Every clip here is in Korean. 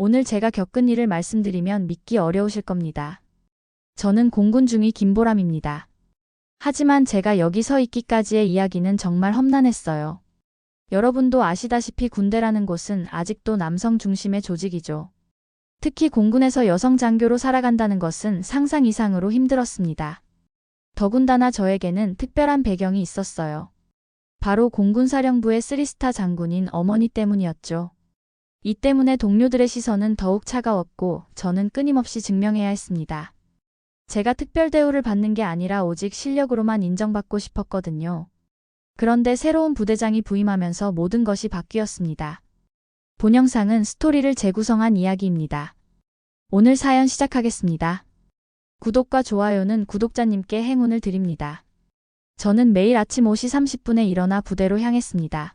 오늘 제가 겪은 일을 말씀드리면 믿기 어려우실 겁니다. 저는 공군 중위 김보람입니다. 하지만 제가 여기 서 있기까지의 이야기는 정말 험난했어요. 여러분도 아시다시피 군대라는 곳은 아직도 남성 중심의 조직이죠. 특히 공군에서 여성 장교로 살아간다는 것은 상상 이상으로 힘들었습니다. 더군다나 저에게는 특별한 배경이 있었어요. 바로 공군사령부의 3스타 장군인 어머니 때문이었죠. 이 때문에 동료들의 시선은 더욱 차가웠고 저는 끊임없이 증명해야 했습니다. 제가 특별 대우를 받는 게 아니라 오직 실력으로만 인정받고 싶었거든요. 그런데 새로운 부대장이 부임하면서 모든 것이 바뀌었습니다. 본 영상은 스토리를 재구성한 이야기입니다. 오늘 사연 시작하겠습니다. 구독과 좋아요는 구독자님께 행운을 드립니다. 저는 매일 아침 5시 30분에 일어나 부대로 향했습니다.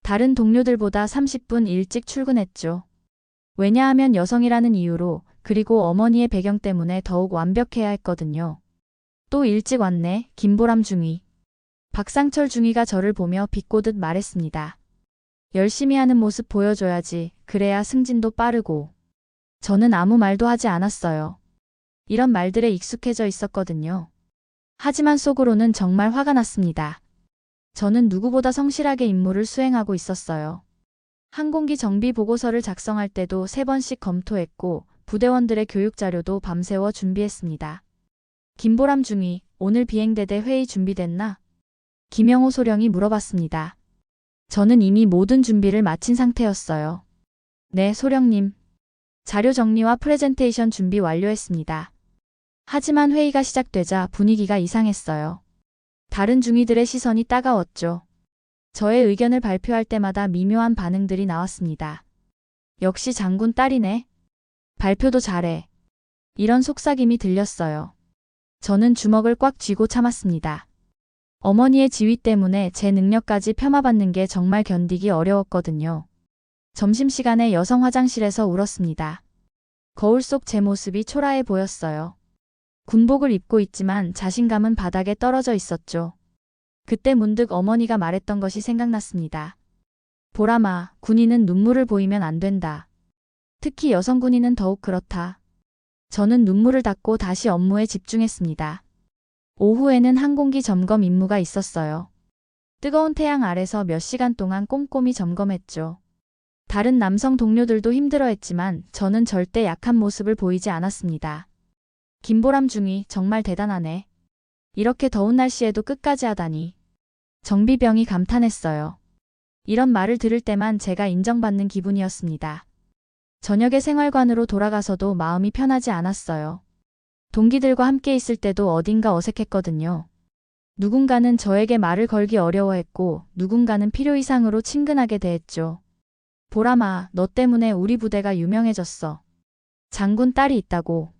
다른 동료들보다 30분 일찍 출근했죠. 왜냐하면 여성이라는 이유로, 그리고 어머니의 배경 때문에 더욱 완벽해야 했거든요. 또 일찍 왔네, 김보람 중위. 박상철 중위가 저를 보며 비꼬듯 말했습니다. 열심히 하는 모습 보여줘야지, 그래야 승진도 빠르고. 저는 아무 말도 하지 않았어요. 이런 말들에 익숙해져 있었거든요. 하지만 속으로는 정말 화가 났습니다. 저는 누구보다 성실하게 임무를 수행하고 있었어요. 항공기 정비 보고서를 작성할 때도 3번씩 검토했고 부대원들의 교육 자료도 밤새워 준비했습니다. 김보람 중위, 오늘 비행대대 회의 준비됐나? 김영호 소령이 물어봤습니다. 저는 이미 모든 준비를 마친 상태였어요. 네, 소령님. 자료 정리와 프레젠테이션 준비 완료했습니다. 하지만 회의가 시작되자 분위기가 이상했어요. 다른 중위들의 시선이 따가웠죠. 저의 의견을 발표할 때마다 미묘한 반응들이 나왔습니다. 역시 장군 딸이네. 발표도 잘해. 이런 속삭임이 들렸어요. 저는 주먹을 꽉 쥐고 참았습니다. 어머니의 지위 때문에 제 능력까지 폄하받는 게 정말 견디기 어려웠거든요. 점심시간에 여성 화장실에서 울었습니다. 거울 속 제 모습이 초라해 보였어요. 군복을 입고 있지만 자신감은 바닥에 떨어져 있었죠. 그때 문득 어머니가 말했던 것이 생각났습니다. 보람아, 군인은 눈물을 보이면 안 된다. 특히 여성 군인은 더욱 그렇다. 저는 눈물을 닦고 다시 업무에 집중했습니다. 오후에는 항공기 점검 임무가 있었어요. 뜨거운 태양 아래서 몇 시간 동안 꼼꼼히 점검했죠. 다른 남성 동료들도 힘들어했지만 저는 절대 약한 모습을 보이지 않았습니다. 김보람 중위, 정말 대단하네. 이렇게 더운 날씨에도 끝까지 하다니. 정비병이 감탄했어요. 이런 말을 들을 때만 제가 인정받는 기분이었습니다. 저녁에 생활관으로 돌아가서도 마음이 편하지 않았어요. 동기들과 함께 있을 때도 어딘가 어색했거든요. 누군가는 저에게 말을 걸기 어려워했고 누군가는 필요 이상으로 친근하게 대했죠. 보람아, 너 때문에 우리 부대가 유명해졌어. 장군 딸이 있다고.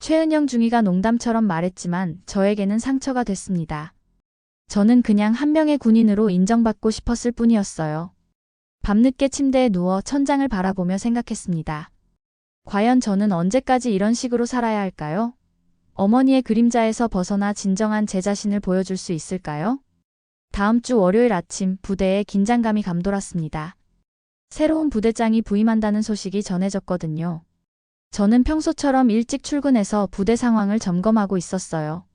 최은영 중위가 농담처럼 말했지만 저에게는 상처가 됐습니다. 저는 그냥 한 명의 군인으로 인정받고 싶었을 뿐이었어요. 밤늦게 침대에 누워 천장을 바라보며 생각했습니다. 과연 저는 언제까지 이런 식으로 살아야 할까요? 어머니의 그림자에서 벗어나 진정한 제 자신을 보여줄 수 있을까요? 다음 주 월요일 아침 부대에 긴장감이 감돌았습니다. 새로운 부대장이 부임한다는 소식이 전해졌거든요. 저는 평소처럼 일찍 출근해서 부대 상황을 점검하고 있었어요.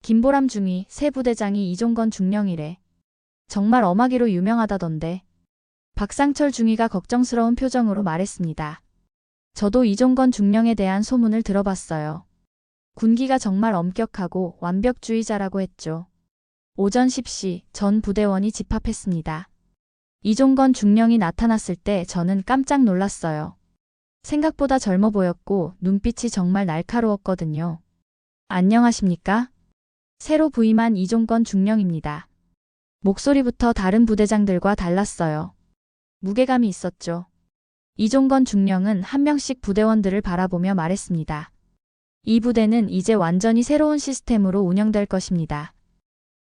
김보람 중위, 새 부대장이 이종건 중령이래. 정말 엄하기로 유명하다던데. 박상철 중위가 걱정스러운 표정으로 말했습니다. 저도 이종건 중령에 대한 소문을 들어봤어요. 군기가 정말 엄격하고 완벽주의자라고 했죠. 오전 10시 전 부대원이 집합했습니다. 이종건 중령이 나타났을 때 저는 깜짝 놀랐어요. 생각보다 젊어 보였고 눈빛이 정말 날카로웠거든요. 안녕하십니까? 새로 부임한 이종건 중령입니다. 목소리부터 다른 부대장들과 달랐어요. 무게감이 있었죠. 이종건 중령은 한 명씩 부대원들을 바라보며 말했습니다. 이 부대는 이제 완전히 새로운 시스템으로 운영될 것입니다.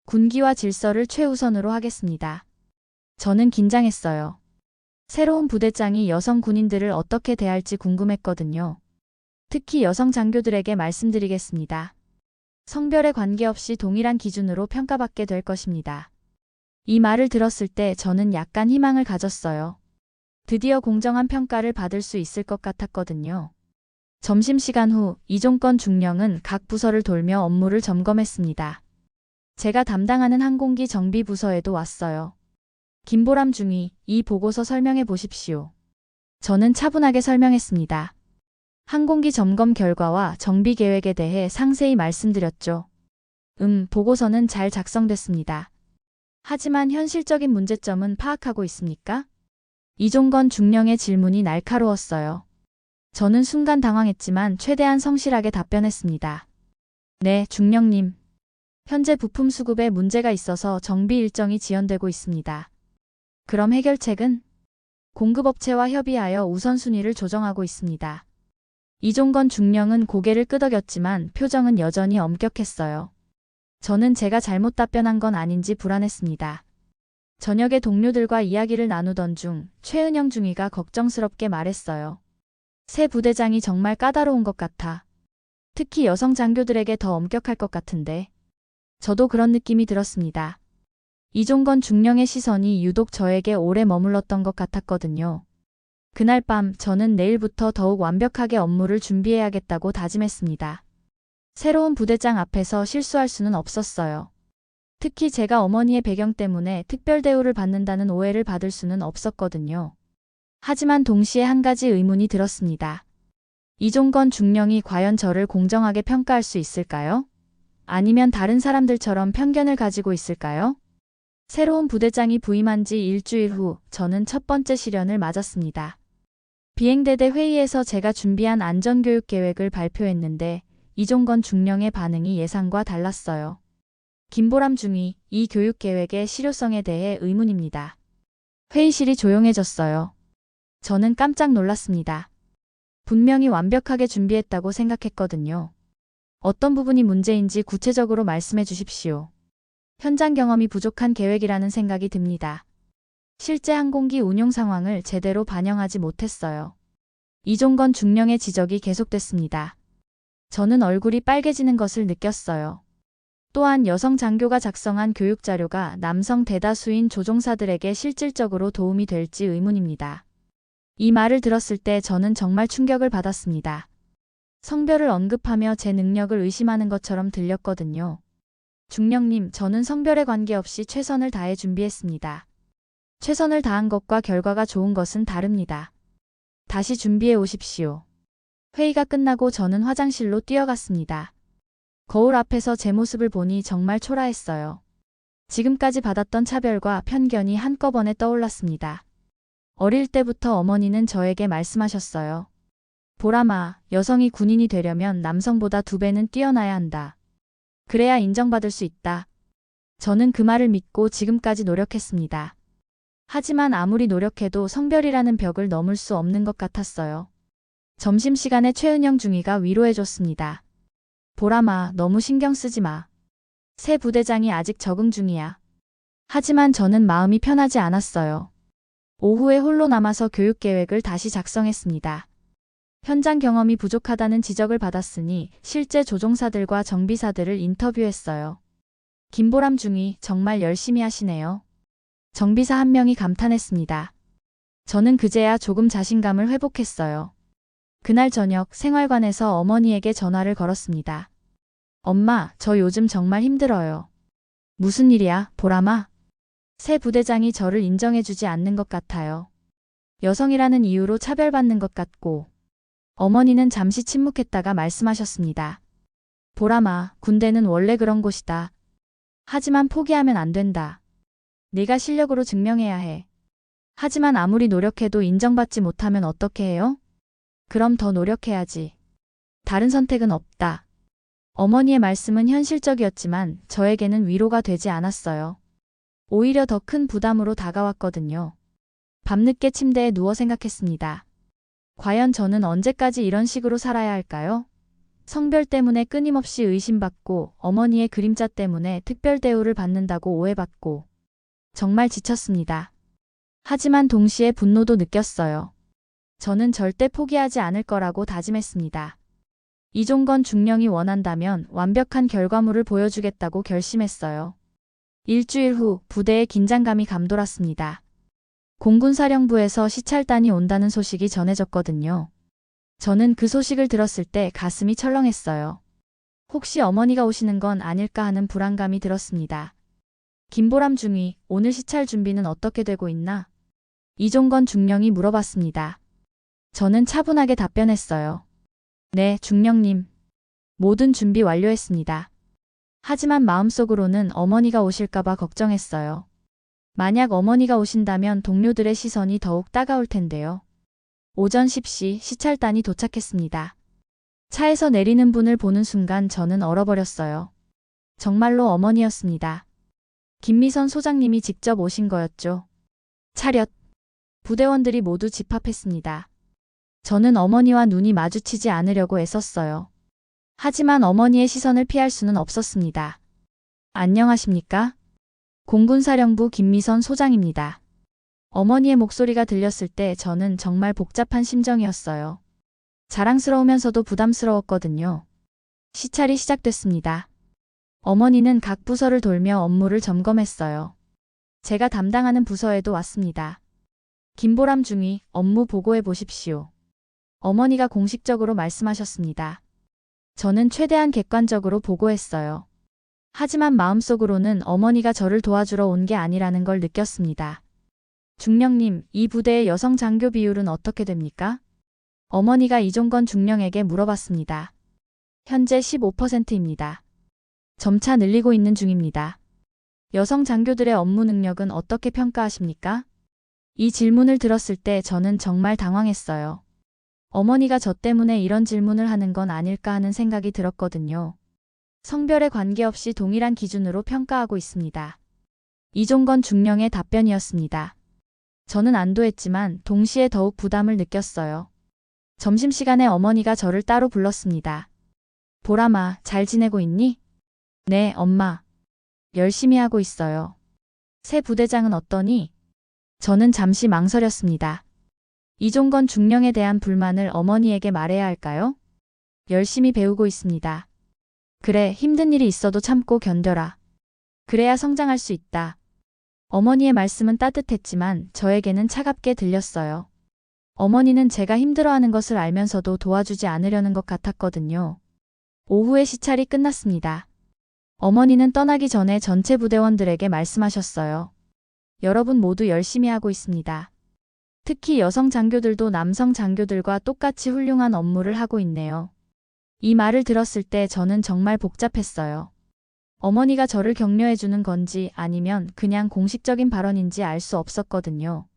군기와 질서를 최우선으로 하겠습니다. 저는 긴장했어요. 새로운 부대장이 여성 군인들을 어떻게 대할지 궁금했거든요. 특히 여성 장교들에게 말씀드리겠습니다. 성별에 관계없이 동일한 기준으로 평가받게 될 것입니다. 이 말을 들었을 때 저는 약간 희망을 가졌어요. 드디어 공정한 평가를 받을 수 있을 것 같았거든요. 점심시간 후 이종건 중령은 각 부서를 돌며 업무를 점검했습니다. 제가 담당하는 항공기 정비 부서에도 왔어요. 김보람 중위, 이 보고서 설명해 보십시오. 저는 차분하게 설명했습니다. 항공기 점검 결과와 정비 계획에 대해 상세히 말씀드렸죠. 보고서는 잘 작성됐습니다. 하지만 현실적인 문제점은 파악하고 있습니까? 이종건 중령의 질문이 날카로웠어요. 저는 순간 당황했지만 최대한 성실하게 답변했습니다. 네, 중령님. 현재 부품 수급에 문제가 있어서 정비 일정이 지연되고 있습니다. 그럼 해결책은? 공급업체와 협의하여 우선순위를 조정하고 있습니다. 이종건 중령은 고개를 끄덕였지만 표정은 여전히 엄격했어요. 저는 제가 잘못 답변한 건 아닌지 불안했습니다. 저녁에 동료들과 이야기를 나누던 중 최은영 중위가 걱정스럽게 말했어요. 새 부대장이 정말 까다로운 것 같아. 특히 여성 장교들에게 더 엄격할 것 같은데. 저도 그런 느낌이 들었습니다. 이종건 중령의 시선이 유독 저에게 오래 머물렀던 것 같았거든요. 그날 밤 저는 내일부터 더욱 완벽하게 업무를 준비해야겠다고 다짐했습니다. 새로운 부대장 앞에서 실수할 수는 없었어요. 특히 제가 어머니의 배경 때문에 특별 대우를 받는다는 오해를 받을 수는 없었거든요. 하지만 동시에 한 가지 의문이 들었습니다. 이종건 중령이 과연 저를 공정하게 평가할 수 있을까요? 아니면 다른 사람들처럼 편견을 가지고 있을까요? 새로운 부대장이 부임한 지 일주일 후 저는 첫 번째 시련을 맞았습니다. 비행대대 회의에서 제가 준비한 안전교육 계획을 발표했는데 이종건 중령의 반응이 예상과 달랐어요. 김보람 중위, 이 교육 계획의 실효성에 대해 의문입니다. 회의실이 조용해졌어요. 저는 깜짝 놀랐습니다. 분명히 완벽하게 준비했다고 생각했거든요. 어떤 부분이 문제인지 구체적으로 말씀해 주십시오. 현장 경험이 부족한 계획이라는 생각이 듭니다. 실제 항공기 운용 상황을 제대로 반영하지 못했어요. 이종건 중령의 지적이 계속됐습니다. 저는 얼굴이 빨개지는 것을 느꼈어요. 또한 여성 장교가 작성한 교육 자료가 남성 대다수인 조종사들에게 실질적으로 도움이 될지 의문입니다. 이 말을 들었을 때 저는 정말 충격을 받았습니다. 성별을 언급하며 제 능력을 의심하는 것처럼 들렸거든요. 중령님, 저는 성별에 관계없이 최선을 다해 준비했습니다. 최선을 다한 것과 결과가 좋은 것은 다릅니다. 다시 준비해 오십시오. 회의가 끝나고 저는 화장실로 뛰어갔습니다. 거울 앞에서 제 모습을 보니 정말 초라했어요. 지금까지 받았던 차별과 편견이 한꺼번에 떠올랐습니다. 어릴 때부터 어머니는 저에게 말씀하셨어요. 보람아, 여성이 군인이 되려면 남성보다 2배는 뛰어나야 한다. 그래야 인정받을 수 있다. 저는 그 말을 믿고 지금까지 노력했습니다. 하지만 아무리 노력해도 성별이라는 벽을 넘을 수 없는 것 같았어요. 점심시간에 최은영 중위가 위로해줬습니다. 보람아, 너무 신경 쓰지 마. 새 부대장이 아직 적응 중이야. 하지만 저는 마음이 편하지 않았어요. 오후에 홀로 남아서 교육계획을 다시 작성했습니다. 현장 경험이 부족하다는 지적을 받았으니 실제 조종사들과 정비사들을 인터뷰했어요. 김보람 중위, 정말 열심히 하시네요. 정비사 한 명이 감탄했습니다. 저는 그제야 조금 자신감을 회복했어요. 그날 저녁 생활관에서 어머니에게 전화를 걸었습니다. 엄마, 저 요즘 정말 힘들어요. 무슨 일이야, 보람아? 새 부대장이 저를 인정해주지 않는 것 같아요. 여성이라는 이유로 차별받는 것 같고. 어머니는 잠시 침묵했다가 말씀하셨습니다. 보람아, 군대는 원래 그런 곳이다. 하지만 포기하면 안 된다. 네가 실력으로 증명해야 해. 하지만 아무리 노력해도 인정받지 못하면 어떻게 해요? 그럼 더 노력해야지. 다른 선택은 없다. 어머니의 말씀은 현실적이었지만 저에게는 위로가 되지 않았어요. 오히려 더 큰 부담으로 다가왔거든요. 밤늦게 침대에 누워 생각했습니다. 과연 저는 언제까지 이런 식으로 살아야 할까요? 성별 때문에 끊임없이 의심받고 어머니의 그림자 때문에 특별 대우를 받는다고 오해받고 정말 지쳤습니다. 하지만 동시에 분노도 느꼈어요. 저는 절대 포기하지 않을 거라고 다짐했습니다. 이종건 중령이 원한다면 완벽한 결과물을 보여주겠다고 결심했어요. 일주일 후 부대의 긴장감이 감돌았습니다. 공군사령부에서 시찰단이 온다는 소식이 전해졌거든요. 저는 그 소식을 들었을 때 가슴이 철렁했어요. 혹시 어머니가 오시는 건 아닐까 하는 불안감이 들었습니다. 김보람 중위, 오늘 시찰 준비는 어떻게 되고 있나? 이종건 중령이 물어봤습니다. 저는 차분하게 답변했어요. 네, 중령님. 모든 준비 완료했습니다. 하지만 마음속으로는 어머니가 오실까봐 걱정했어요. 만약 어머니가 오신다면 동료들의 시선이 더욱 따가울 텐데요. 오전 10시 시찰단이 도착했습니다. 차에서 내리는 분을 보는 순간 저는 얼어버렸어요. 정말로 어머니였습니다. 김미선 소장님이 직접 오신 거였죠. 차렷. 부대원들이 모두 집합했습니다. 저는 어머니와 눈이 마주치지 않으려고 애썼어요. 하지만 어머니의 시선을 피할 수는 없었습니다. 안녕하십니까? 공군사령부 김미선 소장입니다. 어머니의 목소리가 들렸을 때 저는 정말 복잡한 심정이었어요. 자랑스러우면서도 부담스러웠거든요. 시찰이 시작됐습니다. 어머니는 각 부서를 돌며 업무를 점검했어요. 제가 담당하는 부서에도 왔습니다. 김보람 중위, 업무 보고해 보십시오. 어머니가 공식적으로 말씀하셨습니다. 저는 최대한 객관적으로 보고했어요. 하지만 마음속으로는 어머니가 저를 도와주러 온 게 아니라는 걸 느꼈습니다. 중령님, 이 부대의 여성 장교 비율은 어떻게 됩니까? 어머니가 이종건 중령에게 물어봤습니다. 현재 15%입니다. 점차 늘리고 있는 중입니다. 여성 장교들의 업무 능력은 어떻게 평가하십니까? 이 질문을 들었을 때 저는 정말 당황했어요. 어머니가 저 때문에 이런 질문을 하는 건 아닐까 하는 생각이 들었거든요. 성별에 관계없이 동일한 기준으로 평가하고 있습니다. 이종건 중령의 답변이었습니다. 저는 안도했지만 동시에 더욱 부담을 느꼈어요. 점심시간에 어머니가 저를 따로 불렀습니다. 보람아, 잘 지내고 있니? 네, 엄마. 열심히 하고 있어요. 새 부대장은 어떠니? 저는 잠시 망설였습니다. 이종건 중령에 대한 불만을 어머니에게 말해야 할까요? 열심히 배우고 있습니다. 그래, 힘든 일이 있어도 참고 견뎌라. 그래야 성장할 수 있다. 어머니의 말씀은 따뜻했지만 저에게는 차갑게 들렸어요. 어머니는 제가 힘들어하는 것을 알면서도 도와주지 않으려는 것 같았거든요. 오후에 시찰이 끝났습니다. 어머니는 떠나기 전에 전체 부대원들에게 말씀하셨어요. 여러분 모두 열심히 하고 있습니다. 특히 여성 장교들도 남성 장교들과 똑같이 훌륭한 업무를 하고 있네요. 이 말을 들었을 때 저는 정말 복잡했어요. 어머니가 저를 격려해 주는 건지 아니면 그냥 공식적인 발언인지 알 수 없었거든요.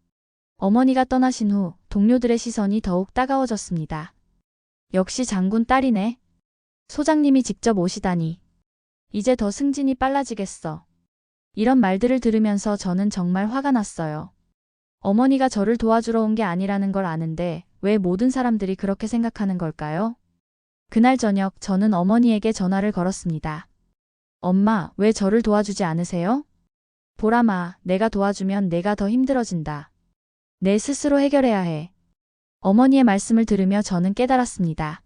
어머니가 떠나신 후 동료들의 시선이 더욱 따가워졌습니다. 역시 장군 딸이네. 소장님이 직접 오시다니. 이제 더 승진이 빨라지겠어. 이런 말들을 들으면서 저는 정말 화가 났어요. 어머니가 저를 도와주러 온 게 아니라는 걸 아는데 왜 모든 사람들이 그렇게 생각하는 걸까요? 그날 저녁 저는 어머니에게 전화를 걸었습니다. 엄마, 왜 저를 도와주지 않으세요? 보람아, 내가 도와주면 내가 더 힘들어진다. 내 스스로 해결해야 해. 어머니의 말씀을 들으며 저는 깨달았습니다.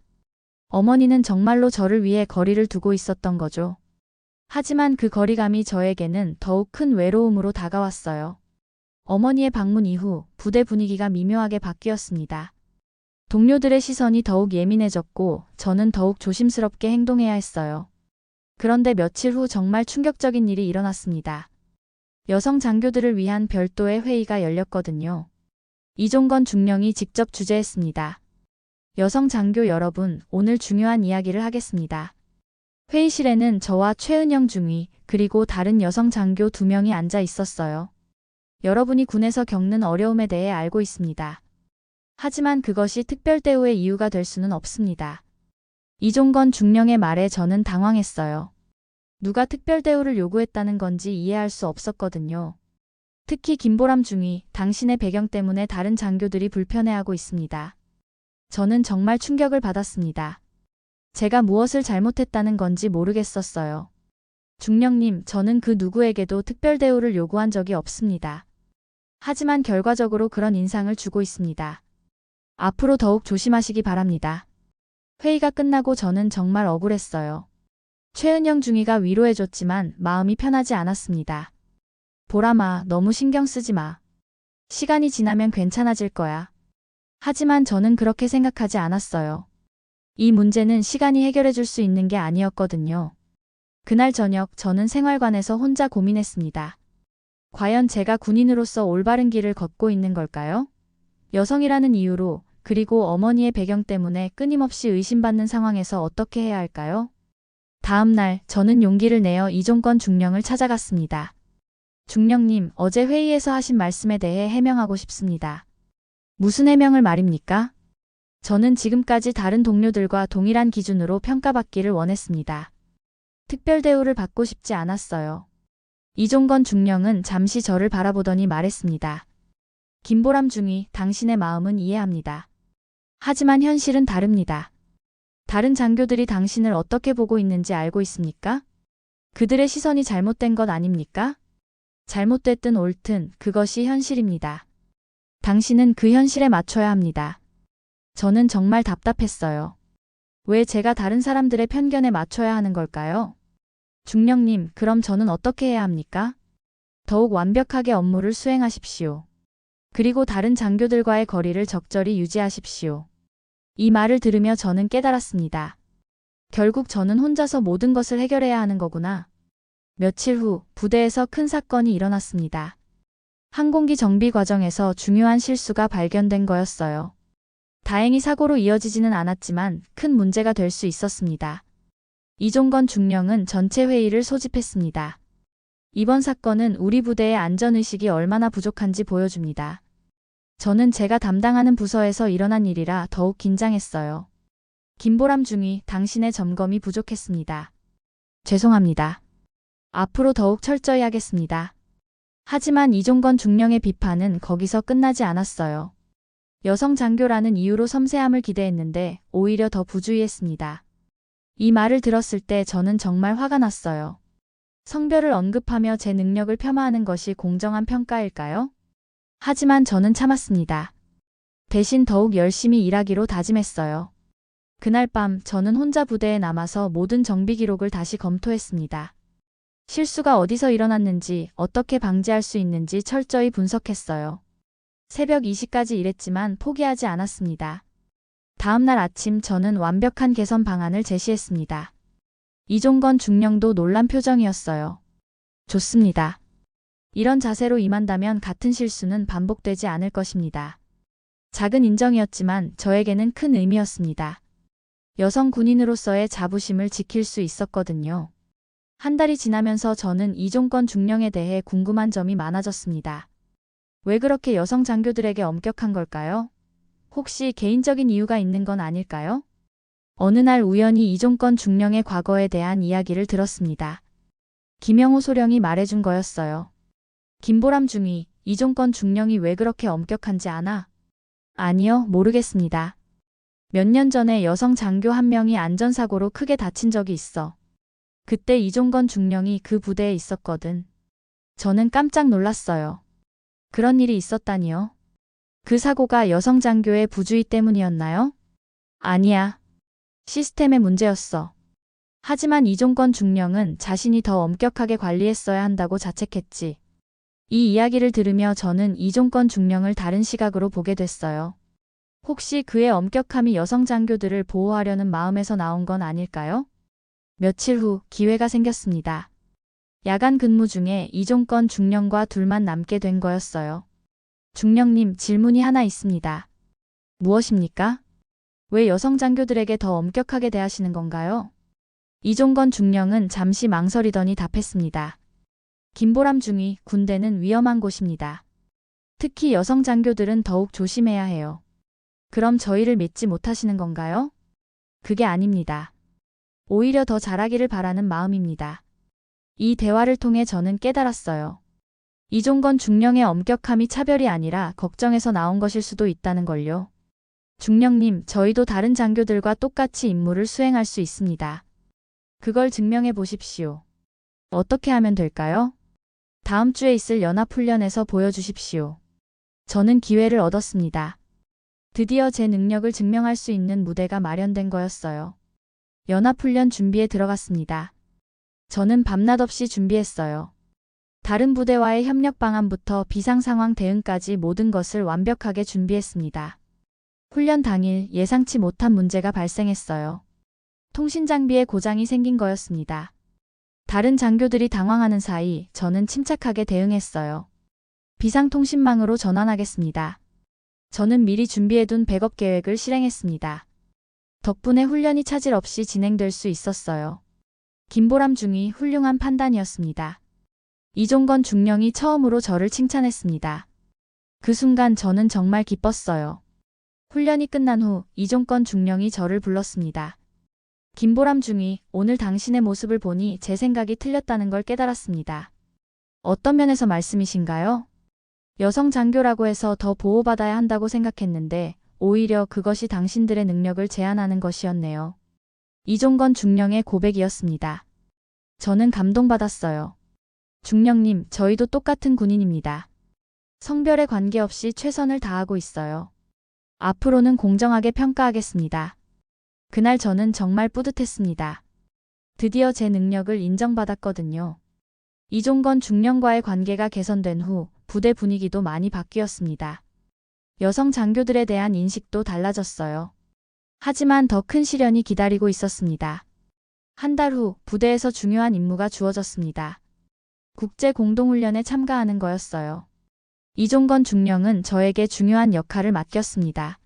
어머니는 정말로 저를 위해 거리를 두고 있었던 거죠. 하지만 그 거리감이 저에게는 더욱 큰 외로움으로 다가왔어요. 어머니의 방문 이후 부대 분위기가 미묘하게 바뀌었습니다. 동료들의 시선이 더욱 예민해졌고 저는 더욱 조심스럽게 행동해야 했어요. 그런데 며칠 후 정말 충격적인 일이 일어났습니다. 여성 장교들을 위한 별도의 회의가 열렸거든요. 이종건 중령이 직접 주재했습니다. 여성 장교 여러분, 오늘 중요한 이야기를 하겠습니다. 회의실에는 저와 최은영 중위, 그리고 다른 여성 장교 2명이 앉아 있었어요. 여러분이 군에서 겪는 어려움에 대해 알고 있습니다. 하지만 그것이 특별 대우의 이유가 될 수는 없습니다. 이종건 중령의 말에 저는 당황했어요. 누가 특별 대우를 요구했다는 건지 이해할 수 없었거든요. 특히 김보람 중위, 당신의 배경 때문에 다른 장교들이 불편해하고 있습니다. 저는 정말 충격을 받았습니다. 제가 무엇을 잘못했다는 건지 모르겠었어요. 중령님, 저는 그 누구에게도 특별 대우를 요구한 적이 없습니다. 하지만 결과적으로 그런 인상을 주고 있습니다. 앞으로 더욱 조심하시기 바랍니다. 회의가 끝나고 저는 정말 억울했어요. 최은영 중위가 위로해줬지만 마음이 편하지 않았습니다. 보람아, 너무 신경 쓰지 마. 시간이 지나면 괜찮아질 거야. 하지만 저는 그렇게 생각하지 않았어요. 이 문제는 시간이 해결해 줄 수 있는 게 아니었거든요. 그날 저녁 저는 생활관에서 혼자 고민했습니다. 과연 제가 군인으로서 올바른 길을 걷고 있는 걸까요? 여성이라는 이유로, 그리고 어머니의 배경 때문에 끊임없이 의심받는 상황에서 어떻게 해야 할까요? 다음 날 저는 용기를 내어 이종건 중령을 찾아갔습니다. 중령님, 어제 회의에서 하신 말씀에 대해 해명하고 싶습니다. 무슨 해명을 말입니까? 저는 지금까지 다른 동료들과 동일한 기준으로 평가받기를 원했습니다. 특별 대우를 받고 싶지 않았어요. 이종건 중령은 잠시 저를 바라보더니 말했습니다. 김보람 중위, 당신의 마음은 이해합니다. 하지만 현실은 다릅니다. 다른 장교들이 당신을 어떻게 보고 있는지 알고 있습니까? 그들의 시선이 잘못된 것 아닙니까? 잘못됐든 옳든 그것이 현실입니다. 당신은 그 현실에 맞춰야 합니다. 저는 정말 답답했어요. 왜 제가 다른 사람들의 편견에 맞춰야 하는 걸까요? 중령님, 그럼 저는 어떻게 해야 합니까? 더욱 완벽하게 업무를 수행하십시오. 그리고 다른 장교들과의 거리를 적절히 유지하십시오. 이 말을 들으며 저는 깨달았습니다. 결국 저는 혼자서 모든 것을 해결해야 하는 거구나. 며칠 후 부대에서 큰 사건이 일어났습니다. 항공기 정비 과정에서 중요한 실수가 발견된 거였어요. 다행히 사고로 이어지지는 않았지만 큰 문제가 될 수 있었습니다. 이종건 중령은 전체 회의를 소집했습니다. 이번 사건은 우리 부대의 안전의식이 얼마나 부족한지 보여줍니다. 저는 제가 담당하는 부서에서 일어난 일이라 더욱 긴장했어요. 김보람 중위, 당신의 점검이 부족했습니다. 죄송합니다. 앞으로 더욱 철저히 하겠습니다. 하지만 이종건 중령의 비판은 거기서 끝나지 않았어요. 여성 장교라는 이유로 섬세함을 기대했는데 오히려 더 부주의했습니다. 이 말을 들었을 때 저는 정말 화가 났어요. 성별을 언급하며 제 능력을 폄하하는 것이 공정한 평가일까요? 하지만 저는 참았습니다. 대신 더욱 열심히 일하기로 다짐했어요. 그날 밤 저는 혼자 부대에 남아서 모든 정비 기록을 다시 검토했습니다. 실수가 어디서 일어났는지, 어떻게 방지할 수 있는지 철저히 분석했어요. 새벽 2시까지 일했지만 포기하지 않았습니다. 다음 날 아침 저는 완벽한 개선 방안을 제시했습니다. 이종건 중령도 놀란 표정이었어요. 좋습니다. 이런 자세로 임한다면 같은 실수는 반복되지 않을 것입니다. 작은 인정이었지만 저에게는 큰 의미였습니다. 여성 군인으로서의 자부심을 지킬 수 있었거든요. 한 달이 지나면서 저는 이종건 중령에 대해 궁금한 점이 많아졌습니다. 왜 그렇게 여성 장교들에게 엄격한 걸까요? 혹시 개인적인 이유가 있는 건 아닐까요? 어느 날 우연히 이종건 중령의 과거에 대한 이야기를 들었습니다. 김영호 소령이 말해준 거였어요. 김보람 중위, 이종건 중령이 왜 그렇게 엄격한지 아나? 아니요, 모르겠습니다. 몇 년 전에 여성 장교 한 명이 안전사고로 크게 다친 적이 있어. 그때 이종건 중령이 그 부대에 있었거든. 저는 깜짝 놀랐어요. 그런 일이 있었다니요? 그 사고가 여성 장교의 부주의 때문이었나요? 아니야. 시스템의 문제였어. 하지만 이종건 중령은 자신이 더 엄격하게 관리했어야 한다고 자책했지. 이 이야기를 들으며 저는 이종건 중령을 다른 시각으로 보게 됐어요. 혹시 그의 엄격함이 여성 장교들을 보호하려는 마음에서 나온 건 아닐까요? 며칠 후 기회가 생겼습니다. 야간 근무 중에 이종건 중령과 둘만 남게 된 거였어요. 중령님, 질문이 하나 있습니다. 무엇입니까? 왜 여성 장교들에게 더 엄격하게 대하시는 건가요? 이종건 중령은 잠시 망설이더니 답했습니다. 김보람 중위, 군대는 위험한 곳입니다. 특히 여성 장교들은 더욱 조심해야 해요. 그럼 저희를 믿지 못하시는 건가요? 그게 아닙니다. 오히려 더 잘하기를 바라는 마음입니다. 이 대화를 통해 저는 깨달았어요. 이종건 중령의 엄격함이 차별이 아니라 걱정에서 나온 것일 수도 있다는 걸요. 중령님, 저희도 다른 장교들과 똑같이 임무를 수행할 수 있습니다. 그걸 증명해 보십시오. 어떻게 하면 될까요? 다음 주에 있을 연합훈련에서 보여주십시오. 저는 기회를 얻었습니다. 드디어 제 능력을 증명할 수 있는 무대가 마련된 거였어요. 연합훈련 준비에 들어갔습니다. 저는 밤낮 없이 준비했어요. 다른 부대와의 협력 방안부터 비상 상황 대응까지 모든 것을 완벽하게 준비했습니다. 훈련 당일 예상치 못한 문제가 발생했어요. 통신 장비에 고장이 생긴 거였습니다. 다른 장교들이 당황하는 사이 저는 침착하게 대응했어요. 비상통신망으로 전환하겠습니다. 저는 미리 준비해둔 백업 계획을 실행했습니다. 덕분에 훈련이 차질 없이 진행될 수 있었어요. 김보람 중위 훌륭한 판단이었습니다. 이종건 중령이 처음으로 저를 칭찬했습니다. 그 순간 저는 정말 기뻤어요. 훈련이 끝난 후 이종건 중령이 저를 불렀습니다. 김보람 중위, 오늘 당신의 모습을 보니 제 생각이 틀렸다는 걸 깨달았습니다. 어떤 면에서 말씀이신가요? 여성 장교라고 해서 더 보호받아야 한다고 생각했는데 오히려 그것이 당신들의 능력을 제한하는 것이었네요. 이종건 중령의 고백이었습니다. 저는 감동받았어요. 중령님, 저희도 똑같은 군인입니다. 성별에 관계없이 최선을 다하고 있어요. 앞으로는 공정하게 평가하겠습니다. 그날 저는 정말 뿌듯했습니다. 드디어 제 능력을 인정받았거든요. 이종건 중령과의 관계가 개선된 후 부대 분위기도 많이 바뀌었습니다. 여성 장교들에 대한 인식도 달라졌어요. 하지만 더 큰 시련이 기다리고 있었습니다. 한 달 후 부대에서 중요한 임무가 주어졌습니다. 국제 공동훈련에 참가하는 거였어요. 이종건 중령은 저에게 중요한 역할을 맡겼습니다.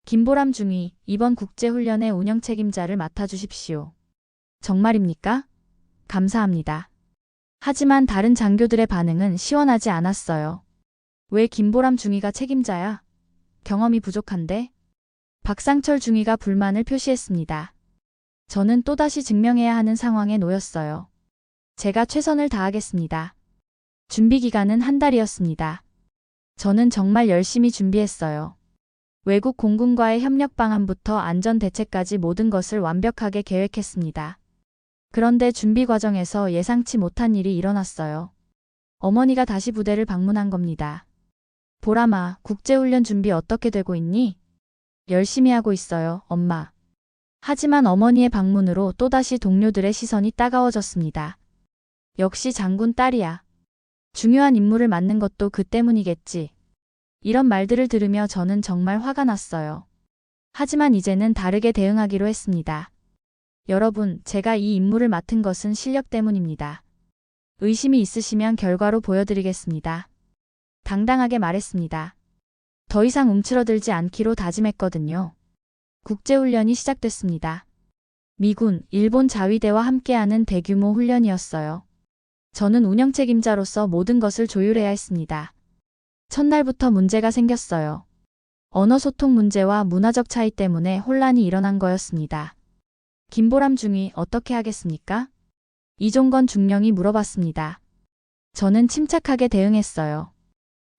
김보람 중위, 이번 국제훈련의 운영 책임자를 맡아주십시오. 정말입니까? 감사합니다. 하지만 다른 장교들의 반응은 시원하지 않았어요. 왜 김보람 중위가 책임자야? 경험이 부족한데? 박상철 중위가 불만을 표시했습니다. 저는 또다시 증명해야 하는 상황에 놓였어요. 제가 최선을 다하겠습니다. 준비 기간은 한 달이었습니다. 저는 정말 열심히 준비했어요. 외국 공군과의 협력 방안부터 안전 대책까지 모든 것을 완벽하게 계획했습니다. 그런데 준비 과정에서 예상치 못한 일이 일어났어요. 어머니가 다시 부대를 방문한 겁니다. 보람아, 국제훈련 준비 어떻게 되고 있니? 열심히 하고 있어요, 엄마. 하지만 어머니의 방문으로 또다시 동료들의 시선이 따가워졌습니다. 역시 장군 딸이야. 중요한 임무를 맡는 것도 그 때문이겠지. 이런 말들을 들으며 저는 정말 화가 났어요. 하지만 이제는 다르게 대응하기로 했습니다. 여러분, 제가 이 임무를 맡은 것은 실력 때문입니다. 의심이 있으시면 결과로 보여드리겠습니다. 당당하게 말했습니다. 더 이상 움츠러들지 않기로 다짐했거든요. 국제훈련이 시작됐습니다. 미군, 일본 자위대와 함께하는 대규모 훈련이었어요. 저는 운영 책임자로서 모든 것을 조율해야 했습니다. 첫날부터 문제가 생겼어요. 언어 소통 문제와 문화적 차이 때문에 혼란이 일어난 거였습니다. 김보람 중위 어떻게 하겠습니까? 이종건 중령이 물어봤습니다. 저는 침착하게 대응했어요.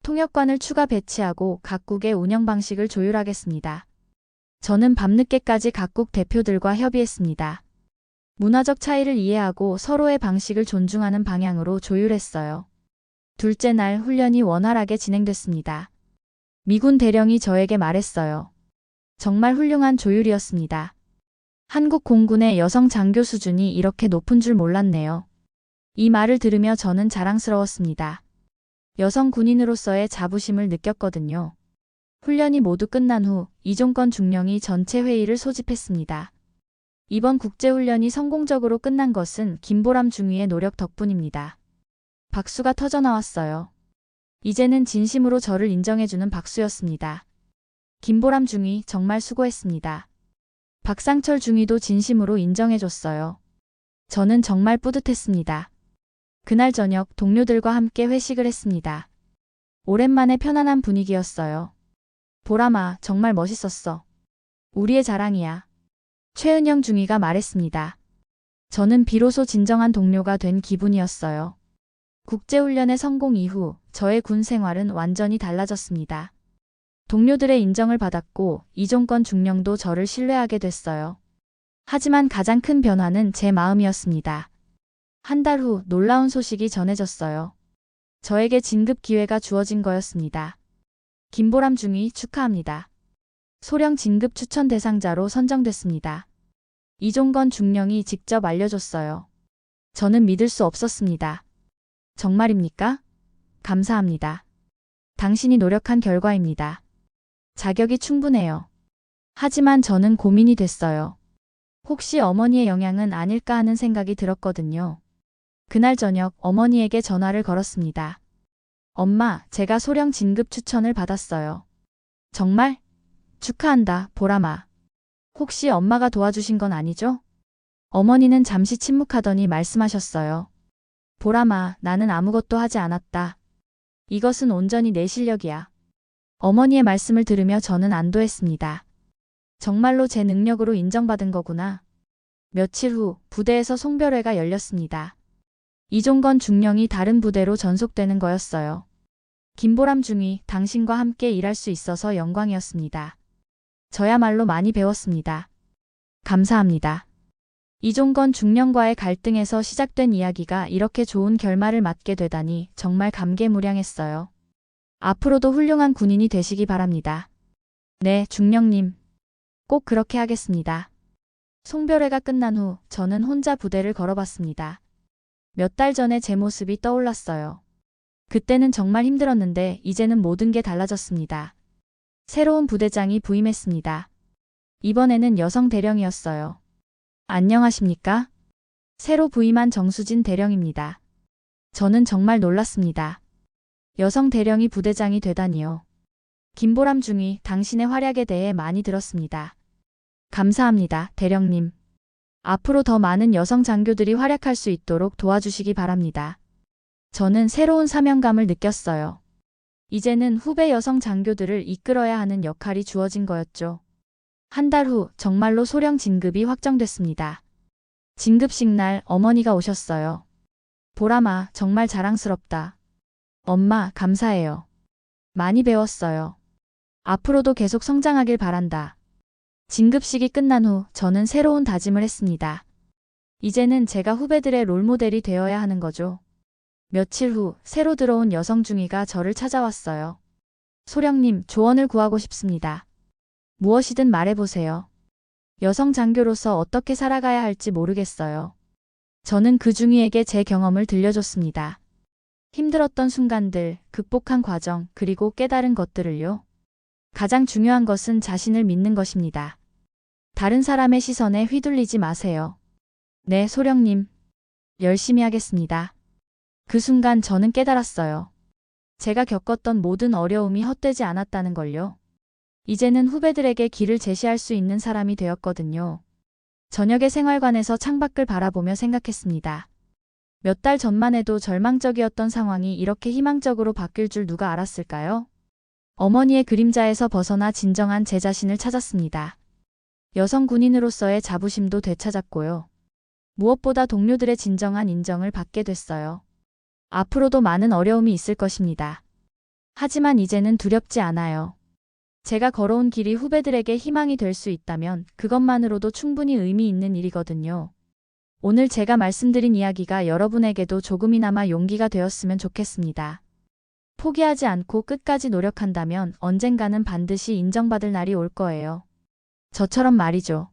통역관을 추가 배치하고 각국의 운영 방식을 조율하겠습니다. 저는 밤늦게까지 각국 대표들과 협의했습니다. 문화적 차이를 이해하고 서로의 방식을 존중하는 방향으로 조율했어요. 둘째 날 훈련이 원활하게 진행됐습니다. 미군 대령이 저에게 말했어요. 정말 훌륭한 조율이었습니다. 한국 공군의 여성 장교 수준이 이렇게 높은 줄 몰랐네요. 이 말을 들으며 저는 자랑스러웠습니다. 여성 군인으로서의 자부심을 느꼈거든요. 훈련이 모두 끝난 후 이종건 중령이 전체 회의를 소집했습니다. 이번 국제훈련이 성공적으로 끝난 것은 김보람 중위의 노력 덕분입니다. 박수가 터져나왔어요. 이제는 진심으로 저를 인정해주는 박수였습니다. 김보람 중위 정말 수고했습니다. 박상철 중위도 진심으로 인정해줬어요. 저는 정말 뿌듯했습니다. 그날 저녁 동료들과 함께 회식을 했습니다. 오랜만에 편안한 분위기였어요. 보람아, 정말 멋있었어. 우리의 자랑이야. 최은영 중위가 말했습니다. 저는 비로소 진정한 동료가 된 기분이었어요. 국제훈련의 성공 이후 저의 군 생활은 완전히 달라졌습니다. 동료들의 인정을 받았고 이종건 중령도 저를 신뢰하게 됐어요. 하지만 가장 큰 변화는 제 마음이었습니다. 한 달 후 놀라운 소식이 전해졌어요. 저에게 진급 기회가 주어진 거였습니다. 김보람 중위 축하합니다. 소령 진급 추천 대상자로 선정됐습니다. 이종건 중령이 직접 알려줬어요. 저는 믿을 수 없었습니다. 정말입니까? 감사합니다. 당신이 노력한 결과입니다. 자격이 충분해요. 하지만 저는 고민이 됐어요. 혹시 어머니의 영향은 아닐까 하는 생각이 들었거든요. 그날 저녁 어머니에게 전화를 걸었습니다. 엄마, 제가 소령 진급 추천을 받았어요. 정말? 축하한다, 보람아. 혹시 엄마가 도와주신 건 아니죠? 어머니는 잠시 침묵하더니 말씀하셨어요. 보람아, 나는 아무것도 하지 않았다. 이것은 온전히 내 실력이야. 어머니의 말씀을 들으며 저는 안도했습니다. 정말로 제 능력으로 인정받은 거구나. 며칠 후 부대에서 송별회가 열렸습니다. 이종건 중령이 다른 부대로 전속되는 거였어요. 김보람 중위, 당신과 함께 일할 수 있어서 영광이었습니다. 저야말로 많이 배웠습니다. 감사합니다. 이종건 중령과의 갈등에서 시작된 이야기가 이렇게 좋은 결말을 맞게 되다니 정말 감개무량했어요. 앞으로도 훌륭한 군인이 되시기 바랍니다. 네, 중령님. 꼭 그렇게 하겠습니다. 송별회가 끝난 후 저는 혼자 부대를 걸어봤습니다. 몇 달 전에 제 모습이 떠올랐어요. 그때는 정말 힘들었는데 이제는 모든 게 달라졌습니다. 새로운 부대장이 부임했습니다. 이번에는 여성 대령이었어요. 안녕하십니까? 새로 부임한 정수진 대령입니다. 저는 정말 놀랐습니다. 여성 대령이 부대장이 되다니요. 김보람 중위, 당신의 활약에 대해 많이 들었습니다. 감사합니다, 대령님. 앞으로 더 많은 여성 장교들이 활약할 수 있도록 도와주시기 바랍니다. 저는 새로운 사명감을 느꼈어요. 이제는 후배 여성 장교들을 이끌어야 하는 역할이 주어진 거였죠. 한 달 후 정말로 소령 진급이 확정됐습니다. 진급식 날 어머니가 오셨어요. 보람아, 정말 자랑스럽다. 엄마, 감사해요. 많이 배웠어요. 앞으로도 계속 성장하길 바란다. 진급식이 끝난 후 저는 새로운 다짐을 했습니다. 이제는 제가 후배들의 롤모델이 되어야 하는 거죠. 며칠 후 새로 들어온 여성 중위가 저를 찾아왔어요. 소령님, 조언을 구하고 싶습니다. 무엇이든 말해보세요. 여성 장교로서 어떻게 살아가야 할지 모르겠어요. 저는 그 중위에게 제 경험을 들려줬습니다. 힘들었던 순간들, 극복한 과정, 그리고 깨달은 것들을요. 가장 중요한 것은 자신을 믿는 것입니다. 다른 사람의 시선에 휘둘리지 마세요. 네, 소령님. 열심히 하겠습니다. 그 순간 저는 깨달았어요. 제가 겪었던 모든 어려움이 헛되지 않았다는 걸요. 이제는 후배들에게 길을 제시할 수 있는 사람이 되었거든요. 저녁에 생활관에서 창밖을 바라보며 생각했습니다. 몇 달 전만 해도 절망적이었던 상황이 이렇게 희망적으로 바뀔 줄 누가 알았을까요? 어머니의 그림자에서 벗어나 진정한 제 자신을 찾았습니다. 여성 군인으로서의 자부심도 되찾았고요. 무엇보다 동료들의 진정한 인정을 받게 됐어요. 앞으로도 많은 어려움이 있을 것입니다. 하지만 이제는 두렵지 않아요. 제가 걸어온 길이 후배들에게 희망이 될 수 있다면 그것만으로도 충분히 의미 있는 일이거든요. 오늘 제가 말씀드린 이야기가 여러분에게도 조금이나마 용기가 되었으면 좋겠습니다. 포기하지 않고 끝까지 노력한다면 언젠가는 반드시 인정받을 날이 올 거예요. 저처럼 말이죠.